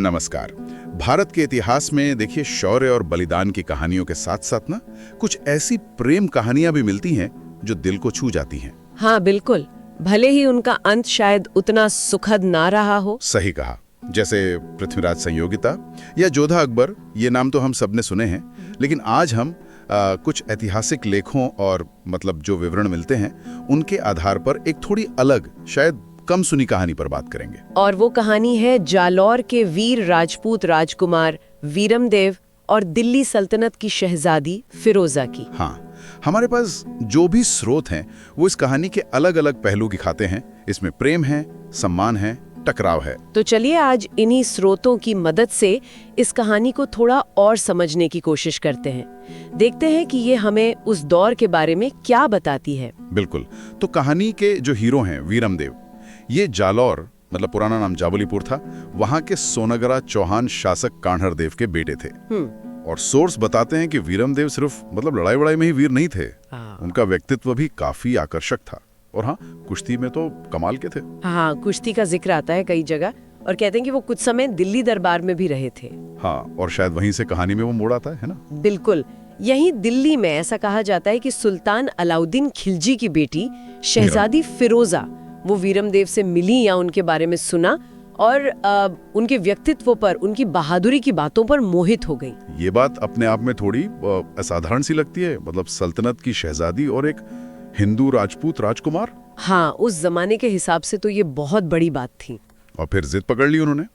नमस्कार। भारत के इतिहास में देखिए शौर्य और बलिदान की कहानियों के साथ साथ ना कुछ ऐसी प्रेम कहानियां भी मिलती हैं जो दिल को छू जाती हैं। हाँ बिल्कुल, भले ही उनका अंत शायद उतना सुखद ना रहा हो। सही कहा। जैसे पृथ्वीराज संयोगिता या जोधा अकबर, ये नाम तो हम सबने सुने हैं, लेकिन आज हम कुछ ऐतिहासिक लेखों और मतलब जो विवरण मिलते हैं उनके आधार पर एक थोड़ी अलग, शायद कम सुनी कहानी पर बात करेंगे। और वो कहानी है जालौर के वीर राजपूत राजकुमार वीरमदेव और दिल्ली सल्तनत की शहजादी फिरोजा की। हाँ, हमारे पास जो भी स्रोत हैं वो इस कहानी के अलग अलग पहलू दिखाते हैं। इसमें प्रेम है, सम्मान है, टकराव है। तो चलिए आज इन्हीं स्रोतों की मदद से इस कहानी को थोड़ा और समझने की कोशिश करते हैं। देखते हैं कि ये हमें उस दौर के बारे में क्या बताती है। बिल्कुल। तो कहानी के जो हीरो हैं वीरमदेव, ये जालौर मतलब पुराना नाम जाबलीपुर था, वहां के सोनगरा चौहान शासक कान्हड़ देव के बेटे थे। और सोर्स बताते हैं कि वीरमदेव सिर्फ मतलब लड़ाई वड़ाई में ही वीर नहीं थे, उनका व्यक्तित्व भी काफी आकर्षक था। और हाँ, कुश्ती में तो कमाल के थे। हाँ, कुश्ती का जिक्र आता है कई जगह और कहते हैं कि वो कुछ समय दिल्ली दरबार में भी रहे थे। हाँ, और शायद वहीं से कहानी में वो मोड़ आता है ना? बिल्कुल। यहीं दिल्ली में ऐसा कहा जाता है कि सुल्तान अलाउद्दीन खिलजी की बेटी शहजादी फिरोजा वो वीरमदेव से मिली या उनके बारे में सुना और उनके व्यक्तित्व पर, उनकी बहादुरी की बातों पर मोहित हो गई। ये बात अपने आप में थोड़ी असाधारण सी लगती है, मतलब सल्तनत की शहजादी और एक हिंदू राजपूत राजकुमार। हाँ, उस जमाने के हिसाब से तो ये बहुत बड़ी बात थी। और फिर जिद पकड़ ली उन्होंने।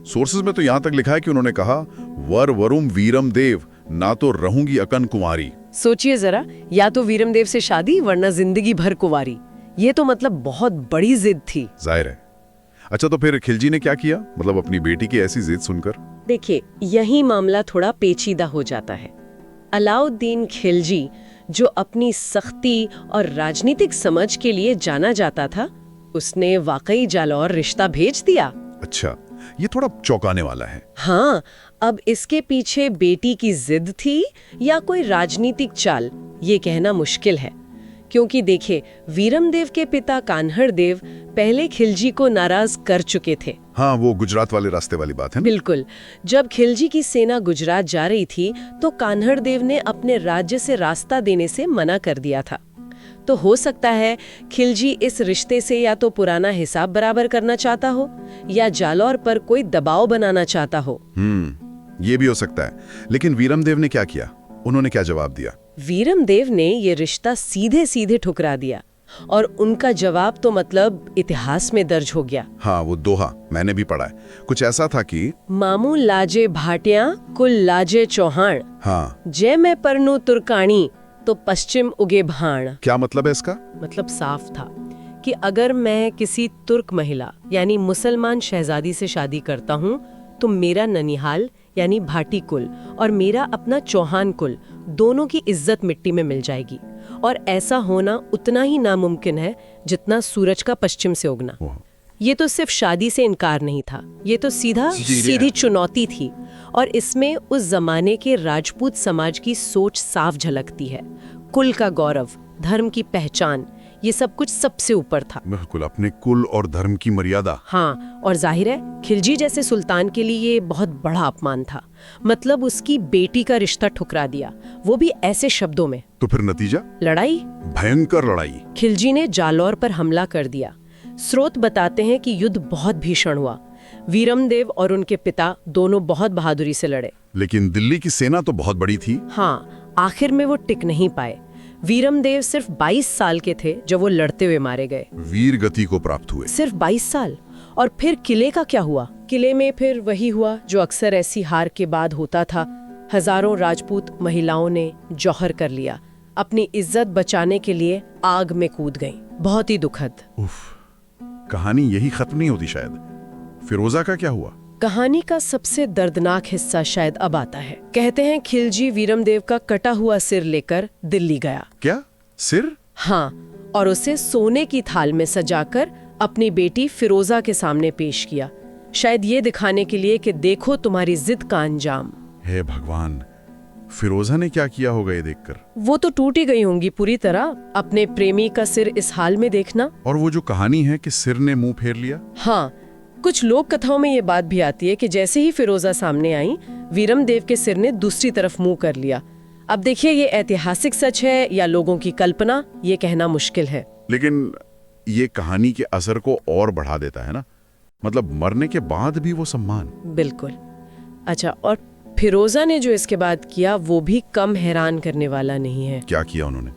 सोर्सेज में तो यहाँ तक लिखा है कि उन्होंने कहा, वर वरुम वीरमदेव, ना तो रहूंगी अकन कुमारी। सोचिए जरा, या तो वीरमदेव से शादी वरना जिंदगी भर कुंवारी। ये तो मतलब बहुत बड़ी जिद थी। जाहिर है। अच्छा, तो फिर खिलजी ने क्या किया, मतलब अपनी बेटी की ऐसी जिद सुनकर? देखिए, यही मामला थोड़ा पेचीदा हो जाता है। अलाउद्दीन खिलजी, जो अपनी सख्ती और राजनीतिक समझ के लिए जाना जाता था, उसने वाकई जालौर रिश्ता भेज दिया। अच्छा, ये थोड़ा चौंकाने वाला है। हाँ, अब इसके पीछे बेटी की जिद थी या कोई राजनीतिक चाल, ये कहना मुश्किल है। क्योंकि देखिए, वीरमदेव के पिता कान्हड़ देव पहले खिलजी को नाराज कर चुके थे। हाँ, वो गुजरात वाले रास्ते वाली बात है ना? बिल्कुल। जब खिलजी की सेना गुजरात जा रही थी तो कान्हड़ देव ने अपने राज्य से रास्ता देने से मना कर दिया था। तो हो सकता है खिलजी इस रिश्ते से या तो पुराना हिसाब बराबर करना चाहता हो या जालौर पर कोई दबाव बनाना चाहता हो। ये भी हो सकता है। लेकिन वीरमदेव ने क्या किया? उन्होंने क्या जवाब दिया? वीरमदेव ने ये रिश्ता सीधे सीधे ठुकरा दिया और उनका जवाब तो मतलब इतिहास में दर्ज हो गया। हाँ, वो दोहा मैंने भी पढ़ा है। कुछ ऐसा था कि मामू लाजे भाटिया कुल लाजे चौहान। हाँ, जय मैं परनू तुर्कानी तो पश्चिम उगे भाण। क्या मतलब है इसका? मतलब साफ था कि अगर मैं किसी तुर्क महिला यानी मुसलमान शहजादी से शादी करता हूँ तो मेरा ननिहाल यानी भाटी कुल और मेरा अपना चौहान कुल दोनों की इज्जत मिट्टी में मिल जाएगी। और ऐसा होना उतना ही नामुमकिन है जितना सूरज का पश्चिम से उगना। ये तो सिर्फ शादी से इनकार नहीं था, ये तो सीधी चुनौती थी। और इसमें उस जमाने के राजपूत समाज की सोच साफ झलकती है। कुल का गौरव, धर्म की पहचान, ये सब कुछ सबसे ऊपर था। बिल्कुल, अपने कुल और धर्म की मर्यादा। हाँ, और जाहिर है खिलजी जैसे सुल्तान के लिए ये बहुत बड़ा अपमान था। मतलब उसकी बेटी का रिश्ता ठुकरा दिया, वो भी ऐसे शब्दों में। तो फिर नतीजा? लड़ाई, भयंकर लड़ाई। खिलजी ने जालौर पर हमला कर दिया। स्रोत बताते हैं कि युद्ध बहुत भीषण हुआ। वीरमदेव और उनके पिता दोनों बहुत बहादुरी से लड़े। लेकिन दिल्ली की सेना तो बहुत बड़ी थी। हाँ, आखिर में वो टिक नहीं पाए। वीरमदेव सिर्फ 22 साल के थे जब वो लड़ते हुए मारे गए। वीर गति को प्राप्त हुए। सिर्फ 22 साल। और फिर किले का क्या हुआ? किले में फिर वही हुआ जो अक्सर ऐसी हार के बाद होता था। हजारों राजपूत महिलाओं ने जौहर कर लिया, अपनी इज्जत बचाने के लिए आग में कूद गईं। बहुत ही दुखद। कहानी यही खत्म नहीं होती शायद। फिरोजा का क्या हुआ? कहानी का सबसे दर्दनाक हिस्सा शायद अब आता है। कहते हैं खिलजी वीरमदेव का कटा हुआ सिर लेकर दिल्ली गया। क्या सिर? हाँ, और उसे सोने की थाल में सजाकर अपनी बेटी फिरोजा के सामने पेश किया, शायद ये दिखाने के लिए कि देखो तुम्हारी जिद का अंजाम। हे भगवान, फिरोजा ने क्या किया होगा ये देखकर? वो तो टूट ही गई होंगी पूरी तरह, अपने प्रेमी का सिर इस हाल में देखना। और वो जो कहानी है कि सिर ने मुंह फेर लिया। हाँ, कुछ लोक कथाओं में ये बात भी आती है कि जैसे ही फिरोजा सामने आई, वीरमदेव के सिर ने दूसरी तरफ मुंह कर लिया। अब देखिए, ये ऐतिहासिक सच है या लोगों की कल्पना, ये कहना मुश्किल है। लेकिन ये कहानी के असर को और बढ़ा देता है ना, मतलब मरने के बाद भी वो सम्मान। बिल्कुल। अच्छा, और फिरोजा ने जो इसके बाद किया वो भी कम हैरान करने वाला नहीं है। क्या किया उन्होंने?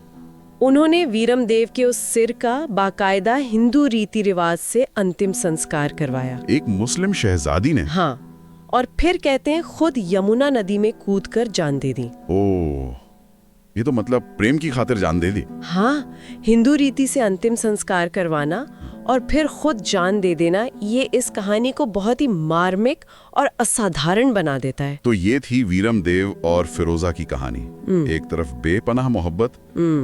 उन्होंने वीरमदेव के उस सिर का बाकायदा हिंदू रीति रिवाज से अंतिम संस्कार करवाया। एक मुस्लिम शहजादी ने? हाँ, और फिर कहते हैं खुद यमुना नदी में कूदकर जान दे दी। ओह, ये तो मतलब प्रेम की खातिर जान दे दी। हाँ, हिंदू रीति से अंतिम संस्कार करवाना और फिर खुद जान दे देना, ये इस कहानी को बहुत ही मार्मिक और असाधारण बना देता है। तो ये थी वीरमदेव और फिरोजा की कहानी। एक तरफ बेपनाह मोहब्बत,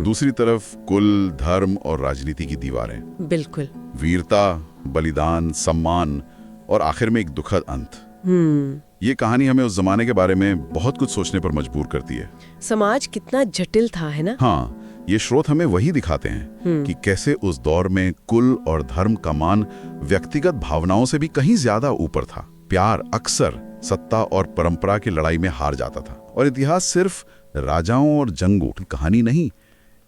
दूसरी तरफ कुल, धर्म और राजनीति की दीवारें। बिल्कुल। वीरता, बलिदान, सम्मान और आखिर में एक दुखद अंत। ये कहानी हमें उस जमाने के बारे में बहुत कुछ सोचने पर मजबूर करती है। समाज कितना जटिल था, है ना? हाँ, ये स्रोत हमें वही दिखाते हैं कि कैसे उस दौर में कुल और धर्म का मान व्यक्तिगत भावनाओं से भी कहीं ज्यादा ऊपर था। प्यार अक्सर सत्ता और परंपरा की लड़ाई में हार जाता था, और इतिहास सिर्फ राजाओं और जंगों की कहानी नहीं,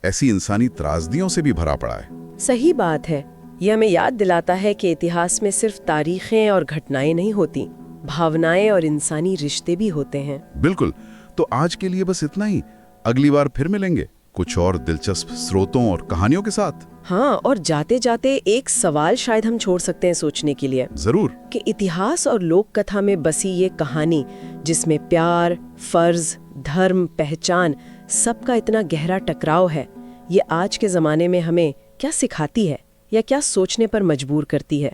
ऐसी इंसानी त्रासदियों से भी भरा पड़ा है। सही बात है। यह हमें याद दिलाता है कि इतिहास में सिर्फ तारीखें और घटनाएं नहीं होती, भावनाएं और इंसानी रिश्ते भी होते हैं। बिल्कुल। तो आज के लिए बस इतना ही। अगली बार फिर मिलेंगे कुछ और दिलचस्प स्रोतों और कहानियों के साथ। हाँ, और जाते जाते एक सवाल शायद हम छोड़ सकते हैं सोचने के लिए। जरूर। कि इतिहास और लोक कथा में बसी ये कहानी, जिसमें प्यार, फर्ज, धर्म, पहचान, सबका इतना गहरा टकराव है, ये आज के जमाने में हमें क्या सिखाती है या क्या सोचने पर मजबूर करती है?